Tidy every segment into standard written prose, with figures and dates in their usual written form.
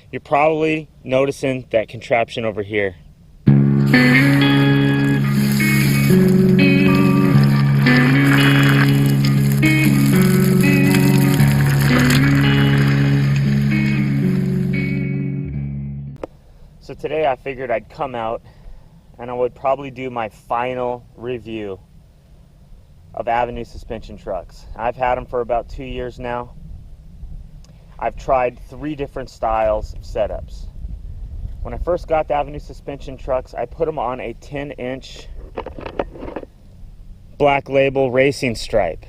You're probably noticing that contraption over here. So today I figured I'd come out and I would probably do my final review of Avenue suspension trucks. I've had them for about 2 years now. I've tried 3 different styles of setups. When I first got the Avenue suspension trucks, I put them on a 10-inch Black Label racing stripe.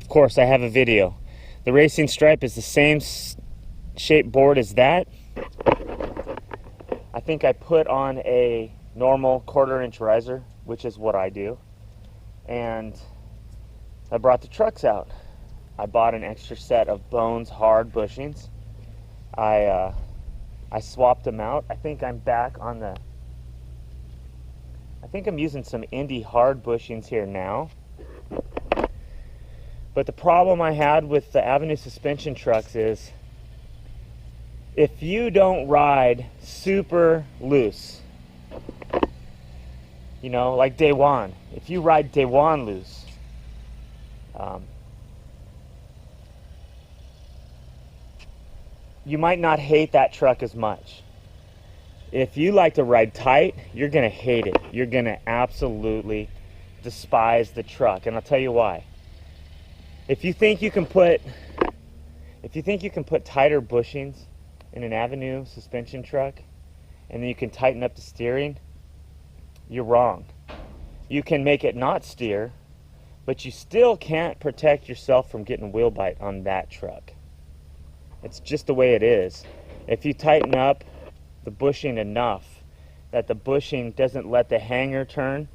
Of course, I have a video. The racing stripe is the same shaped board as that. I think I put on a normal 1/4-inch riser, which is what I do, and I brought the trucks out. I bought an extra set of Bones hard bushings. I swapped them out. I think I'm back on the, I think I'm using some Indy hard bushings here now. But the problem I had with the Avenue suspension trucks is if you don't ride super loose, you know, like day one, if you ride day one loose, you might not hate that truck as much. If you like to ride tight, you're gonna hate it. You're gonna absolutely despise the truck, and I'll tell you why. If you think you can put tighter bushings in an Avenue suspension truck, and then you can tighten up the steering, you're wrong. You can make it not steer, but you still can't protect yourself from getting wheel bite on that truck. It's just the way it is. If you tighten up the bushing enough that the bushing doesn't let the hanger turn,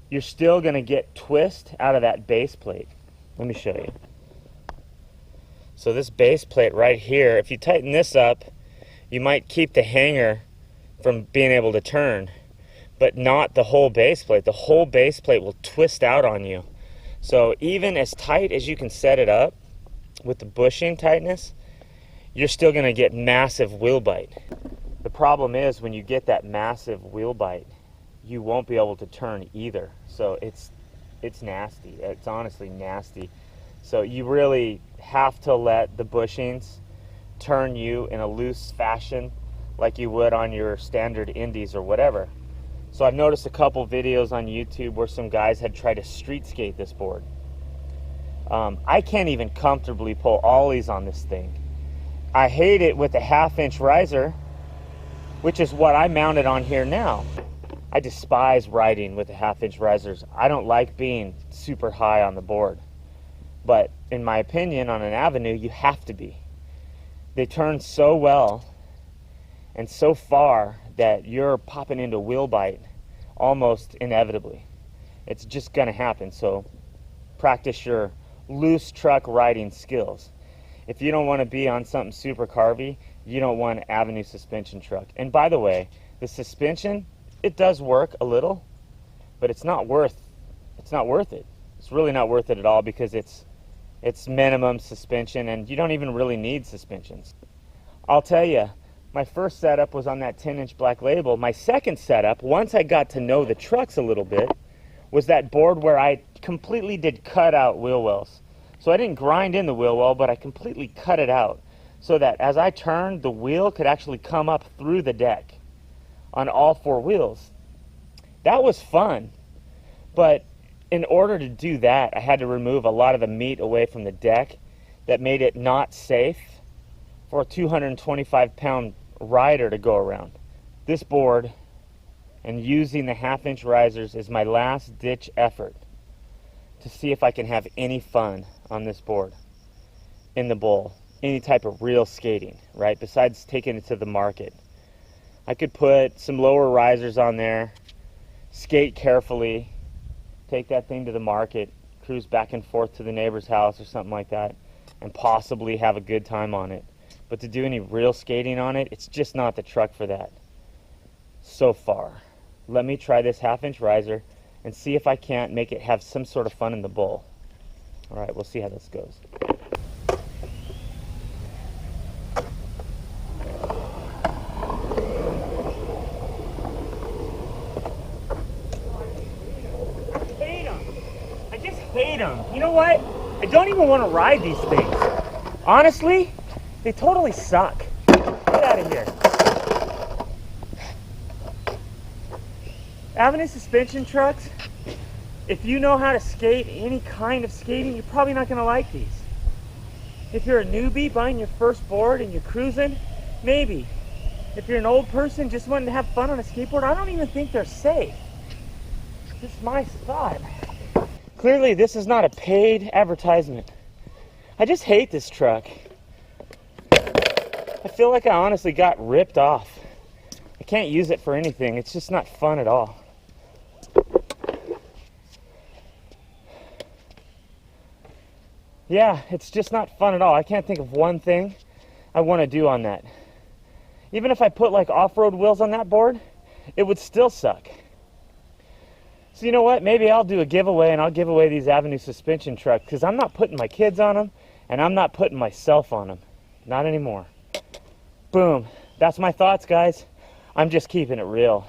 you're still going to get twist out of that base plate. Let me show you. So this base plate right here, if you tighten this up, you might keep the hanger from being able to turn, but not the whole base plate. The whole base plate will twist out on you. So even as tight as you can set it up with the bushing tightness, you're still going to get massive wheel bite. The problem is when you get that massive wheel bite, you won't be able to turn either. So it's nasty. It's honestly nasty. So you really have to let the bushings turn you in a loose fashion like you would on your standard Indies or whatever. So I've noticed a couple videos on YouTube where some guys had tried to street skate this board. I can't even comfortably pull ollies on this thing. I hate it with a 1/2-inch riser, which is what I mounted on here now. I despise riding with the 1/2-inch risers. I don't like being super high on the board. But in my opinion, on an Avenue, you have to be. They turn so well and so far that you're popping into wheel bite almost inevitably. It's just gonna happen. So practice your loose truck riding skills. If you don't want to be on something super carvy, you don't want an Avenue suspension truck. And by the way, the suspension, it does work a little, but it's not worth it. It's really not worth it at all because it's minimum suspension and you don't even really need suspensions. I'll tell you, my first setup was on that 10-inch Black Label. My second setup, once I got to know the trucks a little bit, was that board where I completely did cut out wheel wells. So I didn't grind in the wheel well, but I completely cut it out so that as I turned, the wheel could actually come up through the deck on all 4 wheels. That was fun, but in order to do that, I had to remove a lot of the meat away from the deck that made it not safe for a 225-pound rider to go around. This board and using the 1/2-inch risers is my last ditch effort to see if I can have any fun on this board in the bowl, any type of real skating, right? Besides taking it to the market. I could put some lower risers on there, skate carefully, take that thing to the market, cruise back and forth to the neighbor's house or something like that, and possibly have a good time on it. But to do any real skating on it, it's just not the truck for that so far. Let me try this 1/2-inch riser and see if I can't make it have some sort of fun in the bowl. All right, we'll see how this goes. what? I don't even want to ride these things. Honestly, they totally suck. Get out of here. Avenue suspension trucks, if you know how to skate, any kind of skating, you're probably not going to like these. If you're a newbie buying your first board and you're cruising, maybe. If you're an old person just wanting to have fun on a skateboard, I don't even think they're safe. This is my thought. Clearly, this is not a paid advertisement. I just hate this truck. I feel like I honestly got ripped off. I can't use it for anything. It's just not fun at all. Yeah, it's just not fun at all. I can't think of one thing I want to do on that. Even if I put like off-road wheels on that board, it would still suck. So you know what? Maybe I'll do a giveaway and I'll give away these Avenue suspension trucks because I'm not putting my kids on them and I'm not putting myself on them. Not anymore. Boom. That's my thoughts, guys. I'm just keeping it real.